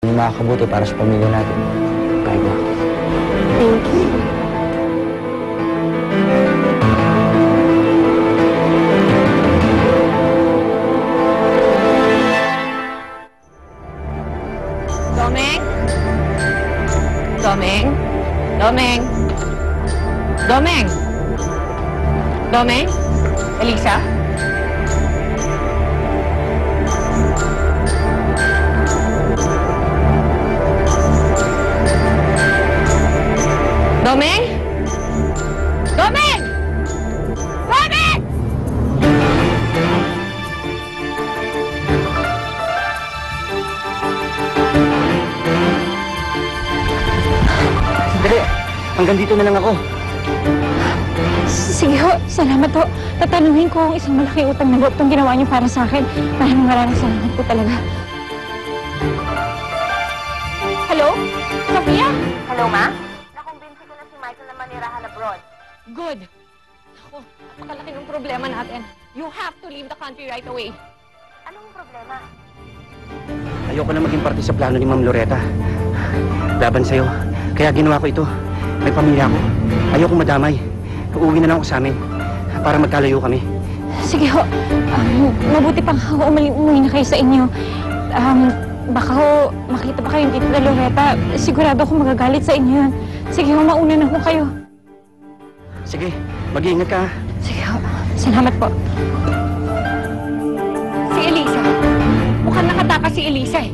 Hindi makakabuti para sa pamilya natin. Kahit na. Thank you. Domeng? Domeng? Domeng? Domeng? Domeng? Elisa? Domeng? Domeng! Domeng! Sandali! Hanggang dito na lang ako. Sige ho, salamat ho. Tatanungin ko ang isang malaki utang na loob itong ginawa niyo para sa akin. Maraming salamat po talaga. Hello? Sofia? Hello, ma? Nakumbinsi ko na si Michael na manirahan abroad. Good. Ako, napakalaki ng problema natin. You have to leave the country right away. Anong problema? Ayoko na maging parte sa plano ni Ma'am Loretta. Laban sa'yo. Kaya ginawa ko ito. May pamilya ako. Ayoko madamay. Uuwi na lang ako sa amin para magkalayo kami. Sige ho. Mabuti pang umuwi na kayo sa inyo. Baka ho, makita pa kayong dito na Loretta. Sigurado ako magagalit sa inyo yun. Sige ho, mauna na ho kayo. Sige, mag-iingat ka. Sige ho. Salamat po. Si Elisa. Mukhang nakatakas si Elisa eh.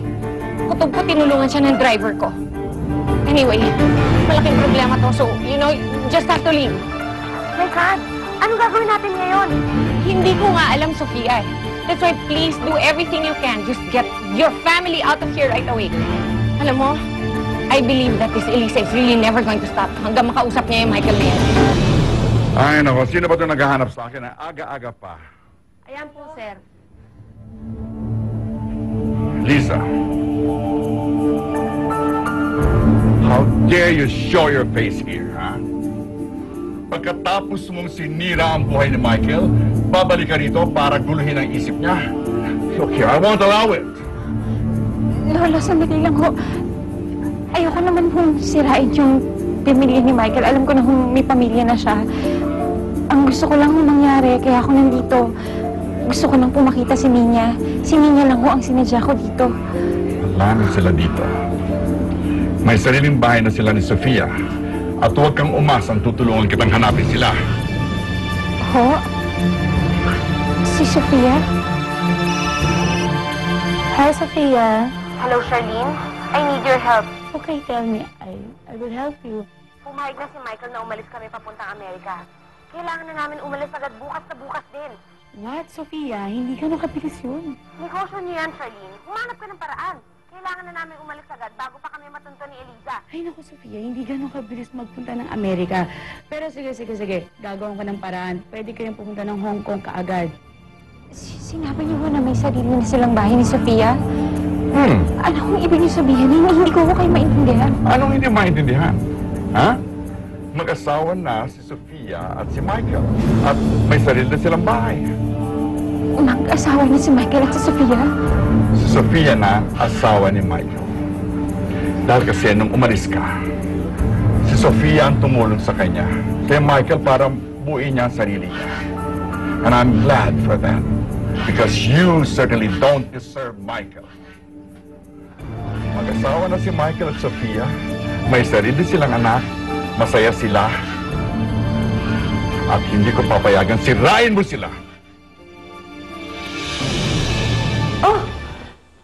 Kutob ko, tinulungan siya ng driver ko. Anyway, malaking problema to. So, you know, you just have to leave. My God! Anong gagawin natin ngayon? Hindi ko nga alam, Sofia eh. That's why please do everything you can. Just get your family out of here right away. Alam mo, I believe that this Elisa is really never going to stop hanggang makausap niya yung Michael na yan. Ay, nako. Sino ba ito naghahanap sa akin? Aga-aga pa. Ayan po, sir. Lisa. How dare you show your face here, ha? Pagkatapos mong sinira ang buhay ni Michael, babalik ka rito para guluhin ang isip niya. Look here, I won't allow it. Lola, sandali lang ho. Ayoko naman hong sirain yung pamilya ni Michael. Alam ko na hong may pamilya na siya. Ang gusto ko lang nangyari, kaya ako nandito. Gusto ko lang po makita si Nina. Si Nina lang ho ang sinadya ko dito. Wala na sila dito. May sariling bahay na sila ni Sofia. At huwag kang umasang tutulungan kitang hanapin sila. Ho? Si Sofia? Hi, Sofia. Hello, Charlene. I need your help. Okay, tell me. I will help you. Pumayag na si Michael na umalis kami papuntang Amerika. Kailangan na namin umalis agad bukas na bukas din. What, Sofia? Hindi ka nakabilis yun. Negosyo niyo yan, Charlene. Humanap ka ng paraan. Kailangan na namin umalis agad bago pa kami matunto ni Eliza. Ay, naku, Sofia, hindi ganun kabilis magpunta ng Amerika. Pero sige. Gagawin ko ng paraan. Pwede kayong pumunta ng Hong Kong kaagad. Sinabi niyo ba na may sarili na silang bahay ni Sofia? Ano kung ibig niyo sabihin? Hindi ko kayo maintindihan. Anong hindi maintindihan? Ha? Mag-asawa na si Sofia at si Michael. At may sarili na silang bahay. Mag-asawa na si Michael at si Sofia? Si Sofia na asawa ni Michael. Dahil kasi nung umalis ka, si Sofia ang tumulong sa kanya. Kaya Michael para buuin niya ang sarili niya. And I'm glad for that. Because you certainly don't deserve Michael. Mag-asawa na si Michael at Sofia. May sarili silang anak. Masaya sila. At hindi ko papayagan sirain mo sila. Oh!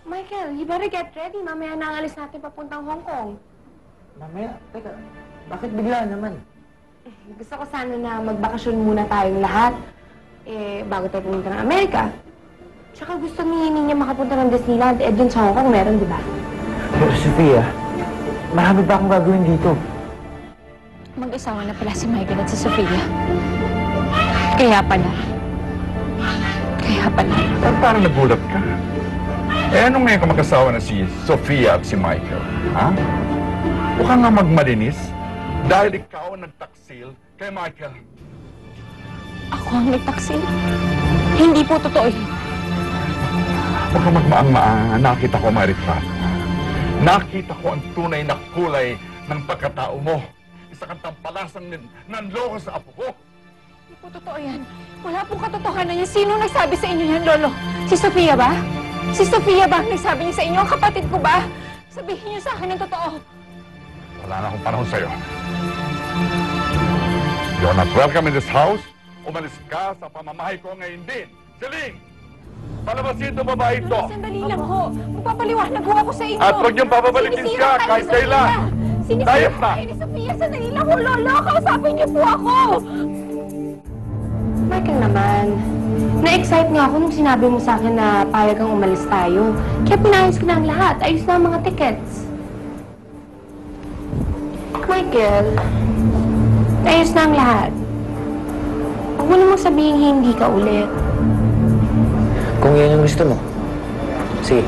Michael, you better get ready. Mamaya na ang alis natin papuntang Hong Kong. Mamaya, teka. Bakit bigla naman? Gusto ko sana na magbakasyon muna tayong lahat. Bago tayo pumunta ng Amerika. Tsaka gusto ni Nina makapunta ng Disneyland. Dun sa Hong Kong meron, di ba? Pero Sofia, marami ba akong gagawin dito? Mag-asawa na pala si Michael at si Sofia. Kaya pala. Pero parang nagulat ka. Ano ngayon kung mag-asawa na si Sofia at si Michael? Ha? Huwag ka nga magmalinis dahil ikaw ang nagtaksil kay Michael. Ako ang nagtaksil. Hindi po totoo yun. Huwag ka magmaang-maang. Nakita ko, Marifat. Nakita ko ang tunay na kulay ng pagkatao mo. Isa kang tampalasang nanloko sa apo ko. Hindi po totoo yan. Wala pong katotohanan yan. Sino nagsabi sa inyo yan, Lolo? Si Sofia ba? Si Sofia ba ang nagsabi niya sa inyo? Ang kapatid ko ba? Sabihin niyo sa akin ang totoo. Wala na akong panahon sa'yo. You're not welcome in this house. Umalis ka sa pamamahay ko ngayon din. Celine! Palabasin ito babae ito! Lolo, sandali lang ho. Magpapaliwanag ho ako sa inyo. At huwag niyong papabalikin Sinisira siya kayo kahit ni kailan. Sofia. Sinisira Tayos na. kayo ni Sofia. Sandali lang ho, Lolo. Kausapin niyo po ako. Michael naman, na-excite nga ako nung sinabi mo sa akin na payag kang umalis tayo. Kaya pinayos ko na ang lahat. Ayos na ang mga tickets. Michael, ayos na ang lahat. Huwag mo namang sabihin hindi ka ulit. Kung yan yung gusto mo, sige.